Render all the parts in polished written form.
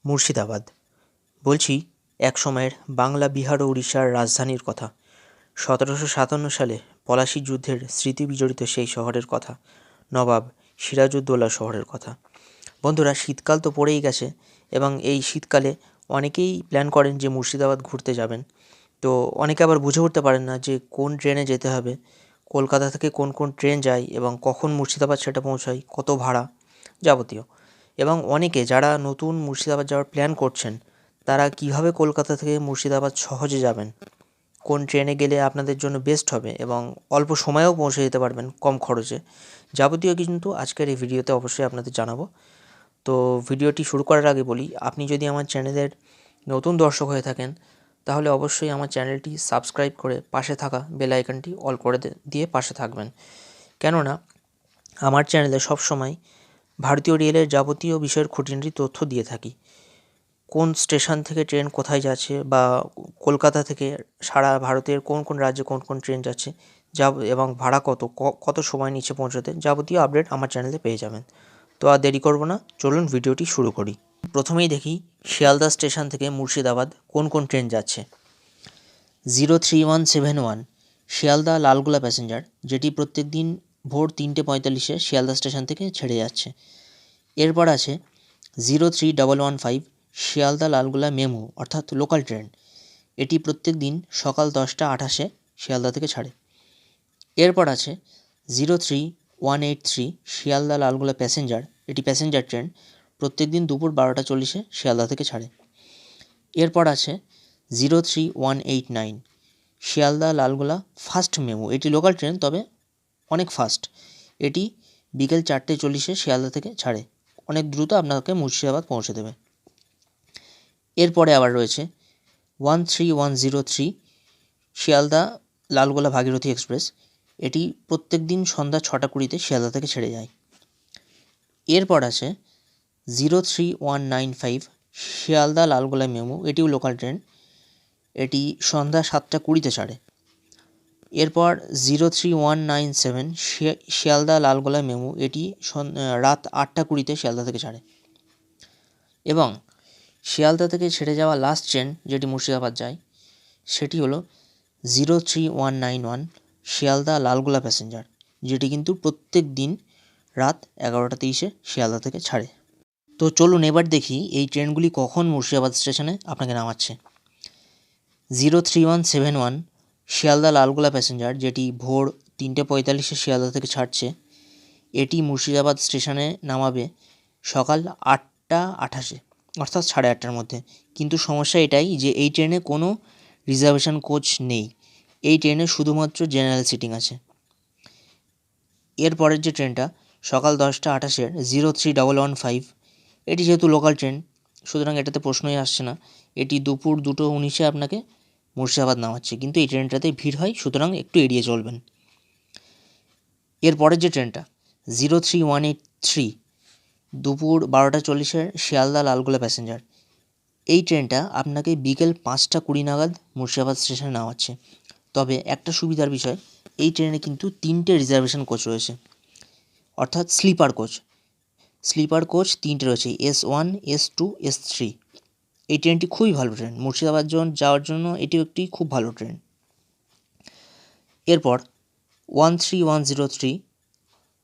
মুর্শিদাবাদ। বলছি এক সময়ের বাংলা, বিহার ও উড়িষ্যার রাজধানীর কথা। 1757 সালে পলাশী যুদ্ধের স্মৃতি বিজড়িত সেই শহরের কথা, নবাব সিরাজউদ্দৌলা শহরের কথা। বন্ধুরা, শীতকাল তো পড়েই গেছে এবং এই শীতকালে অনেকেই প্ল্যান করেন যে মুর্শিদাবাদ ঘুরতে যাবেন। তো অনেকে আবার বুঝে উঠতে পারেন না যে কোন ট্রেনে যেতে হবে, কলকাতা থেকে কোন কোন ট্রেন যায় এবং কখন মুর্শিদাবাদ সেটা পৌঁছায়, কত ভাড়া, যাবতীয়। এবং অনেকে যারা নতুন মুর্শিদাবাদ যাওয়ার প্ল্যান করছেন, তারা কিভাবে কলকাতা থেকে মুর্শিদাবাদ সহজে যাবেন, কোন ট্রেনে গেলে আপনাদের জন্য বেস্ট হবে এবং অল্প সময়েও পৌঁছে যেতে পারবেন কম খরচে, যাবতীয় কিন্তু আজকের এই ভিডিওতে অবশ্যই আপনাদের জানাবো। তো ভিডিওটি শুরু করার আগে বলি, আপনি যদি আমার চ্যানেলের নতুন দর্শক হয়ে থাকেন, তাহলে অবশ্যই আমার চ্যানেলটি সাবস্ক্রাইব করে পাশে থাকা বেল আইকনটি অল করে দিয়ে পাশে থাকবেন। কেননা আমার চ্যানেলে সবসময় ভারতীয় রেলের যাবতীয় বিষয়ের খুঁটিনাটি তথ্য দিয়ে থাকি। কোন স্টেশন থেকে ট্রেন কোথায় যাচ্ছে, বা কলকাতা থেকে সারা ভারতের কোন কোন রাজ্যে কোন কোন ট্রেন যাচ্ছে, এবং ভাড়া কত সময় নিচ্ছে পৌঁছতে, যাবতীয় আপডেট আমার চ্যানেলে পেয়ে যাবেন। তো আর দেরি করব না, চলুন ভিডিওটি শুরু করি। প্রথমেই দেখি শিয়ালদা স্টেশন থেকে মুর্শিদাবাদ কোন কোন ট্রেন যাচ্ছে। 03171 শিয়ালদা লালগোলা প্যাসেঞ্জার, যেটি প্রত্যেক দিন ভোর 3:45 শিয়ালদা স্টেশন থেকে ছেড়ে যাচ্ছে। এরপর আছে 03115 শিয়ালদা লালগোলা মেমু, অর্থাৎ লোকাল ট্রেন। এটি প্রত্যেক দিন সকাল 10:28 শিয়ালদা থেকে ছাড়ে। এরপর আছে 03183 শিয়ালদা লালগোলা প্যাসেঞ্জার, এটি প্যাসেঞ্জার ট্রেন, প্রত্যেক দিন দুপুর 12:40 শিয়ালদা থেকে ছাড়ে। এরপর আছে 03189 শিয়ালদা লালগোলা ফাস্ট মেমু, এটি লোকাল ট্রেন, তবে অনেক ফাস্ট। এটি বিকেল 4:40 শিয়ালদা থেকে ছাড়ে, অনেক দ্রুত আপনাকে মুর্শিদাবাদ পৌঁছে দেবে। এরপরে আবার রয়েছে 13103 শিয়ালদা লালগোলা ভাগীরথী এক্সপ্রেস, এটি প্রত্যেক দিন সন্ধ্যা 6:20 শিয়ালদা থেকে ছেড়ে যায়। এরপর আছে 03195 শিয়ালদা লালগোলা মেমু, এটিও লোকাল ট্রেন, এটি সন্ধ্যা 7:20 ছাড়ে। এরপর 03197 শিয়ালদা লালগোলা মেমু, এটি রাত 8:20 শিয়ালদা থেকে ছাড়ে। এবং শিয়ালদা থেকে ছেড়ে যাওয়া লাস্ট ট্রেন যেটি মুর্শিদাবাদ যায়, সেটি হলো 03191 শিয়ালদা লালগোলা প্যাসেঞ্জার, যেটি কিন্তু প্রত্যেক দিন রাত 11:30 শিয়ালদা থেকে ছাড়ে। তো চলুন এবার দেখি এই ট্রেনগুলি কখন মুর্শিদাবাদ স্টেশনে আপনাকে নামাচ্ছে। 03171 শিয়ালদা লালগোলা প্যাসেঞ্জার, যেটি ভোর 3:45 শিয়ালদা থেকে ছাড়ছে, এটি মুর্শিদাবাদ স্টেশনে নামাবে সকাল 8:28, অর্থাৎ 8:30 মধ্যে। কিন্তু সমস্যা এটাই যে এই ট্রেনে কোনো রিজার্ভেশন কোচ নেই, এই ট্রেনে শুধুমাত্র জেনারেল সিটিং আছে। এরপরের যে ট্রেনটা সকাল 10:28 03115, এটি যেহেতু লোকাল ট্রেন, সুতরাং এটাতে প্রশ্নই আসছে না, এটি দুপুর 2:19 আপনাকে মুর্শিদাবাদ নামাচ্ছে, কিন্তু এই ট্রেনটাতে ভিড় হয়, সুতরাং একটু এড়িয়ে চলবেন। এরপরের যে ট্রেনটা 03183 দুপুর 12:40 শিয়ালদা লালগোলা প্যাসেঞ্জার, এই ট্রেনটা আপনাকে বিকেল 5:20 নাগাদ মুর্শিদাবাদ স্টেশনে নামাচ্ছে। তবে একটা সুবিধার বিষয়, এই ট্রেনে কিন্তু 3টে রিজার্ভেশন কোচ রয়েছে, অর্থাৎ স্লিপার কোচ 3টে রয়েছে, S1, S2, S3। এই ট্রেনটি খুবই ভালো ট্রেন, মুর্শিদাবাদ যাওয়ার জন্য এটিও একটি খুব ভালো ট্রেন। এরপর 13103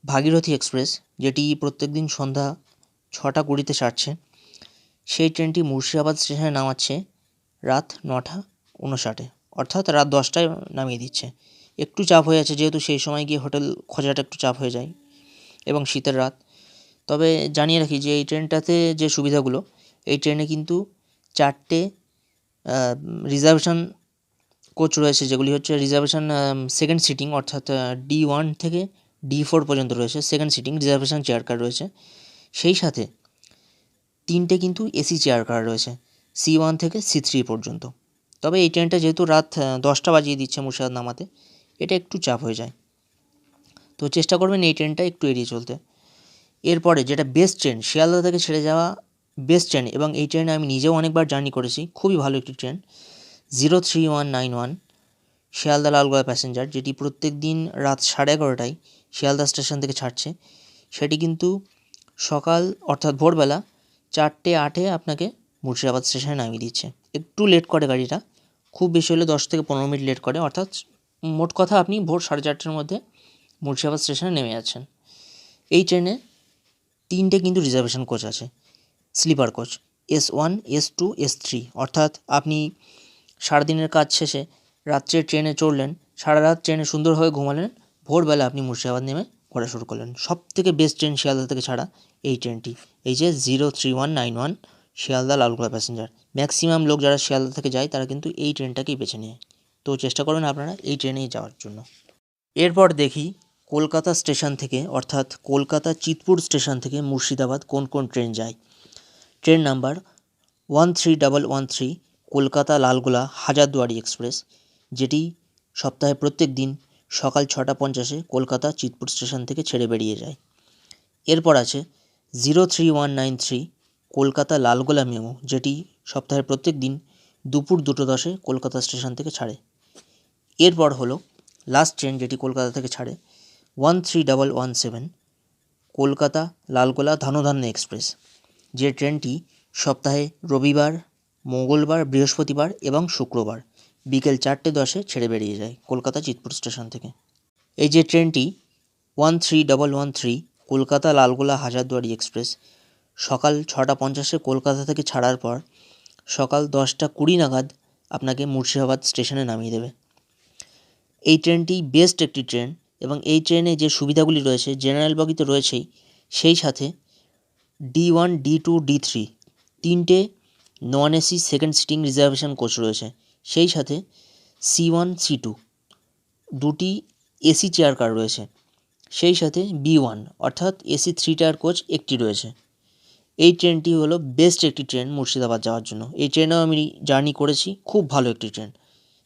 ভাগীরথী এক্সপ্রেস, যেটি প্রত্যেক দিন সন্ধ্যা 6:20 ছাড়ছে, সেই ট্রেনটি মুর্শিদাবাদ স্টেশনে নামাচ্ছে রাত 9:59, অর্থাৎ রাত 10টায় নামিয়ে দিচ্ছে। একটু চাপ হয়ে আছে, যেহেতু সেই সময় গিয়ে হোটেল খোঁজাটা একটু চাপ হয়ে যায় এবং শীতের রাত। তবে জানিয়ে রাখি যে এই ট্রেনটাতে যে সুবিধাগুলো, এই ট্রেনে কিন্তু 4টে রিজার্ভেশন কোচ রয়েছে, যেগুলি হচ্ছে রিজার্ভেশন সেকেন্ড সিটিং, অর্থাৎ D1 থেকে D4 পর্যন্ত রয়েছে second sitting reservation chair car রয়েছে। সেই সাথে 3টে কিন্তু এসি চেয়ার কার রয়েছে C1 থেকে C3 পর্যন্ত। তবে এই ট্রেনটা যেহেতু রাত 10টা বাজিয়ে দিচ্ছে মুর্শিদাবাদ নামাতে, এটা একটু চাপ হয়ে যায়, তো চেষ্টা করবেন এই ট্রেনটা একটু এড়িয়ে চলতে। এরপরে যেটা বেস্ট ট্রেন, শিয়ালদা থেকে ছেড়ে যাওয়া বেস্ট ট্রেন, এবং এই ট্রেনে আমি নিজেও অনেকবার জার্নি করেছি, খুবই ভালো একটি ট্রেন, 03191 শিয়ালদা লালগোলা প্যাসেঞ্জার, যেটি প্রত্যেক দিন রাত 11:30 শিয়ালদা স্টেশন থেকে ছাড়ছে। সেটি কিন্তু সকাল, অর্থাৎ ভোরবেলা 4:08 আপনাকে মুর্শিদাবাদ স্টেশনে নামিয়ে দিচ্ছে। একটু লেট করে গাড়িটা, খুব বেশি হলে 10 থেকে 15 মিনিট লেট করে, অর্থাৎ মোট কথা আপনি ভোর 4:30টার মধ্যে মুর্শিদাবাদ স্টেশনে নেমে যাচ্ছেন। এই ট্রেনে 3টে কিন্তু রিজার্ভেশন কোচ আছে, sleeper coach S1, S2, S3, অর্থাৎ আপনি সারাদিনের কাজ শেষে রাত্রে ট্রেনে চড়লেন, সারা রাত ট্রেনে সুন্দরভাবে ঘুমালেন, ভোরবেলা আপনি মুর্শিদাবাদ নেমে ঘোরা শুরু করলেন। সব থেকে বেস্ট ট্রেন শিয়ালদা থেকে ছাড়া এই ট্রেনটি, এই যে 03191 শিয়ালদা লালগোলা প্যাসেঞ্জার। ম্যাক্সিমাম লোক যারা শিয়ালদা থেকে যায় তারা কিন্তু এই ট্রেনটাকেই বেছে নেয়। তো চেষ্টা করবেন আপনারা এই ট্রেনেই যাওয়ার জন্য। এরপর দেখি কলকাতা স্টেশন থেকে, অর্থাৎ কলকাতা চিতপুর স্টেশন থেকে মুর্শিদাবাদ কোন কোন ট্রেন যায়। Train number 13113 Kolkata Lalgola Hazarduari express, যেটি সপ্তাহে প্রত্যেক দিন সকাল 6:50 কলকাতা চিতপুর স্টেশন থেকে ছেড়ে বেরিয়ে যায়। এরপর আছে 03193 কলকাতা লালগোলা মেমো, যেটি সপ্তাহের প্রত্যেক দিন দুপুর 2:10 কলকাতা স্টেশন থেকে ছাড়ে। এরপর হলো লাস্ট ট্রেন যেটি কলকাতা থেকে ছাড়ে, 13117 কলকাতা লালগোলা ধনধান্য এক্সপ্রেস, যে ট্রেনটি সপ্তাহে রবিবার, মঙ্গলবার, বৃহস্পতিবার এবং শুক্রবার বিকেল 4:10 ছেড়ে বেরিয়ে যায় কলকাতা চিতপুর স্টেশন থেকে। এই যে ট্রেনটি 13113 কলকাতা লালগোলা হাজারদুয়ারি এক্সপ্রেস সকাল 6:50 কলকাতা থেকে ছাড়ার পর সকাল 10:20 নাগাদ আপনাকে মুর্শিদাবাদ স্টেশনে নামিয়ে দেবে। এই ট্রেনটি বেস্ট একটি ট্রেন এবং এই ট্রেনে যে সুবিধাগুলি রয়েছে জেনারেল বগিতে রয়েছেই, সেই সাথে D1, D2, D3 তিনটে non AC second sitting reservation coach রয়েছে, সেই সাথে C1, C2 দুটি এসি চেয়ার কার রয়েছে, সেই সাথে B1 অর্থাৎ এসি 3 টায়ার কোচ একটি রয়েছে। এই ট্রেনটি হলো বেস্ট একটি ট্রেন মুর্শিদাবাদ যাওয়ার জন্য। এই ট্রেনেও আমি জার্নি করেছি, খুব ভালো একটি ট্রেন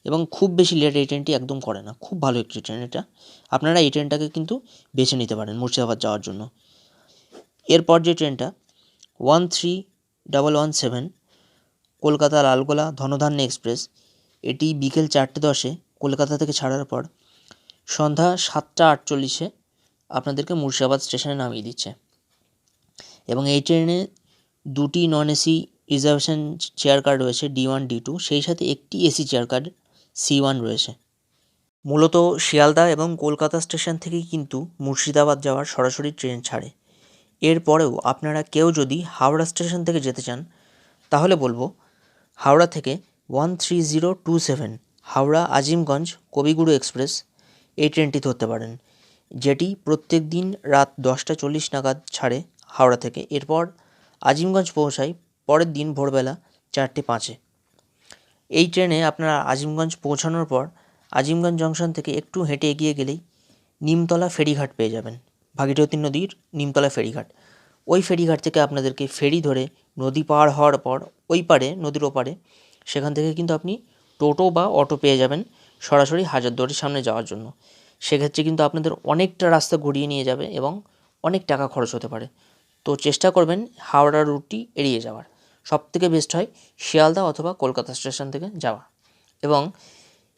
এবং খুব বেশি লেট এই ট্রেনটি একদম করে না, খুব ভালো একটি ট্রেন এটা। আপনারা এই ট্রেনটাকে কিন্তু বেছে নিতে পারেন মুর্শিদাবাদ যাওয়ার জন্য। এরপর যে ট্রেনটা 13117 কলকাতা লালগোলা ধনধান্য এক্সপ্রেস, এটি বিকেল 4:10 কলকাতা থেকে ছাড়ার পর সন্ধ্যা 7:48 আপনাদেরকে মুর্শিদাবাদ স্টেশনে নামিয়ে দিচ্ছে এবং এই ট্রেনে দুটি non AC reservation chair car রয়েছে D1, D2, সেই সাথে একটি এসি চেয়ার কার C1 রয়েছে। মূলত শিয়ালদা এবং কলকাতা স্টেশন থেকেই কিন্তু মুর্শিদাবাদ যাওয়ার সরাসরি ট্রেন ছাড়ে। এরপরেও আপনারা কেউ যদি হাওড়া স্টেশন থেকে যেতে চান তাহলে বলবো হাওড়া থেকে 13027 হাওড়া আজিমগঞ্জ কবিগুরু এক্সপ্রেস এই ট্রেনটি ধরতে পারেন, যেটি প্রত্যেক দিন রাত 10:40 নাগাদ ছাড়ে হাওড়া থেকে। এরপর আজিমগঞ্জ পৌঁছায় পরের দিন ভোরবেলা 4:05। এই ট্রেনে আপনারা আজিমগঞ্জ পৌঁছানোর পর আজিমগঞ্জ জংশন থেকে একটু হেঁটে এগিয়ে গেলেই নিমতলা ফেরিঘাট পেয়ে যাবেন, ভাগীরথী নদীর নিমতলা ফেরিঘাট। ওই ফেরিঘাট থেকে আপনাদেরকে ফেরি ধরে নদী পার হওয়ার পর ওই পারে, নদীর ওপারে, সেখান থেকে কিন্তু আপনি টোটো বা অটো পেয়ে যাবেন সরাসরি হাজারদুয়ারির সামনে যাওয়ার জন্য। সেক্ষেত্রে কিন্তু আপনাদের অনেকটা রাস্তা ঘুরিয়ে নিয়ে যাবে এবং অনেক টাকা খরচ হতে পারে। তো চেষ্টা করবেন হাওড়া রুটটি এড়িয়ে যাওয়ার। সবথেকে বেস্ট হয় শিয়ালদা অথবা কলকাতা স্টেশন থেকে যাওয়া। এবং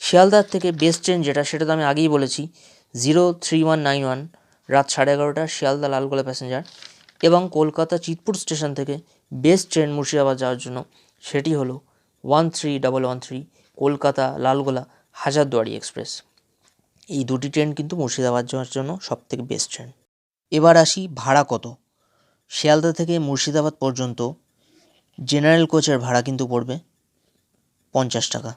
শিয়ালদার থেকে বেস্ট ট্রেন যেটা, সেটা তো আমি আগেই বলেছি, 03191 রাত 11:30 শিয়ালদা লালগোলা প্যাসেঞ্জার। এবং কলকাতা চিতপুর স্টেশন থেকে বেস্ট ট্রেন মুর্শিদাবাদ যাওয়ার জন্য সেটি হলো 13113 কলকাতা লালগোলা হাজারদুয়ারি এক্সপ্রেস। এই দুটি ট্রেন কিন্তু মুর্শিদাবাদ যাওয়ার জন্য সবথেকে বেস্ট ট্রেন। এবার আসি ভাড়া কত। শিয়ালদা থেকে মুর্শিদাবাদ পর্যন্ত জেনারেল কোচের ভাড়া কিন্তু পড়বে 50 টাকা।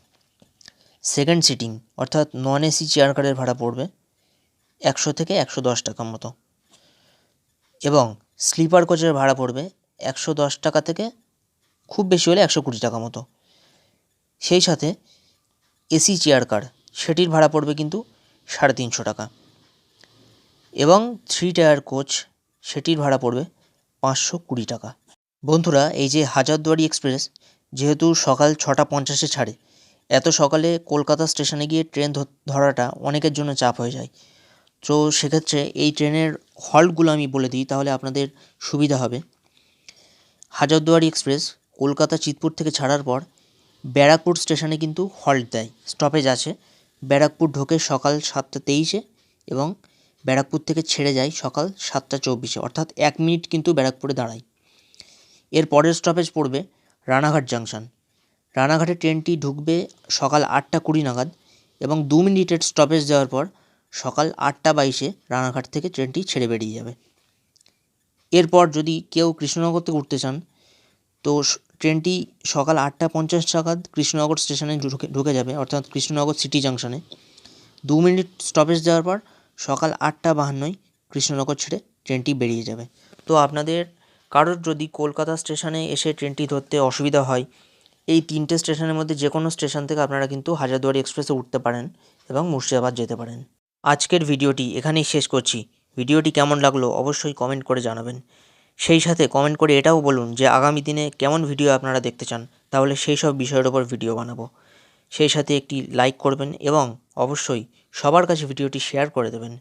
সেকেন্ড সিটিং অর্থাৎ নন এসি চেয়ার কারের ভাড়া পড়বে 100 থেকে 110 টাকা মতো এবং স্লিপার কোচের ভাড়া পড়বে 110 টাকা থেকে খুব বেশি হলে 120 টাকা মতো। সেই সাথে এসি চেয়ার কার সেটির ভাড়া পড়বে কিন্তু 350 টাকা এবং 3 টায়ার কোচ সেটির ভাড়া পড়বে 520 টাকা। বন্ধুরা, এই যে হাজারদুয়ারি এক্সপ্রেস যেহেতু সকাল 6:50 ছাড়ে, এত সকালে কলকাতা স্টেশনে গিয়ে ট্রেন ধরাটা অনেকের জন্য চাপ হয়ে যায়। তো সেক্ষেত্রে এই ট্রেনের হল্টগুলো আমি বলে দিই, তাহলে আপনাদের সুবিধা হবে। হাজারদুয়ারি এক্সপ্রেস কলকাতা চিতপুর থেকে ছাড়ার পর ব্যারাকপুর স্টেশনে কিন্তু হল্ট দেয়, স্টপেজ আছে। ব্যারাকপুর ঢোকে সকাল 7:23 এবং ব্যারাকপুর থেকে ছেড়ে যায় সকাল 7:24, অর্থাৎ 1 মিনিট কিন্তু ব্যারাকপুরে দাঁড়ায়। এর পরের স্টপেজ পড়বে রানাঘাট জাংশন। রানাঘাটে ট্রেনটি ঢুকবে সকাল 8:20 নাগাদ এবং 2 মিনিটের স্টপেজ দেওয়ার পর সকাল 8:22 রানাঘাট থেকে ট্রেনটি ছেড়ে বেরিয়ে যাবে। এরপর যদি কেউ কৃষ্ণনগর থেকে উঠতে চান তো ট্রেনটি সকাল 8:50 নাগাদ কৃষ্ণনগর স্টেশনে ঢুকে যাবে, অর্থাৎ কৃষ্ণনগর সিটি জাংশনে। 2 মিনিট স্টপেজ দেওয়ার পর সকাল 8:52 কৃষ্ণনগর ছেড়ে ট্রেনটি বেরিয়ে যাবে। তো আপনাদের কারোর যদি কলকাতা স্টেশনে এসে ট্রেনটি ধরতে অসুবিধা হয়, এই 3টে স্টেশনের মধ্যে যে কোনো স্টেশন থেকে আপনারা কিন্তু হাজারদুয়ারি এক্সপ্রেসে উঠতে পারেন এবং মুর্শিদাবাদ যেতে পারেন। আজকের ভিডিওটি এখানেই শেষ করছি। ভিডিওটি কেমন লাগলো অবশ্যই কমেন্ট করে জানাবেন। সেই সাথে কমেন্ট করে এটাও বলুন যে আগামী দিনে কেমন ভিডিও আপনারা দেখতে চান, তাহলে সেই সব বিষয়ের ওপর ভিডিও বানাবো। সেই সাথে একটি লাইক করবেন এবং অবশ্যই সবার কাছে ভিডিওটি শেয়ার করে দেবেন,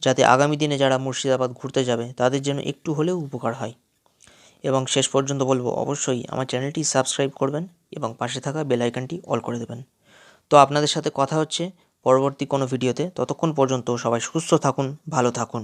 যাতে আগামী দিনে যারা মুর্শিদাবাদ ঘুরতে যাবে তাদের যেন একটু হলেও উপকার হয়। এবং শেষ পর্যন্ত বলবো অবশ্যই আমার চ্যানেলটি সাবস্ক্রাইব করবেন এবং পাশে থাকা বেল আইকনটি অল করে দেবেন। তো আপনাদের সাথে কথা হচ্ছে পরবর্তী কোনো ভিডিওতে। ততক্ষণ পর্যন্ত সবাই সুস্থ থাকুন, ভালো থাকুন।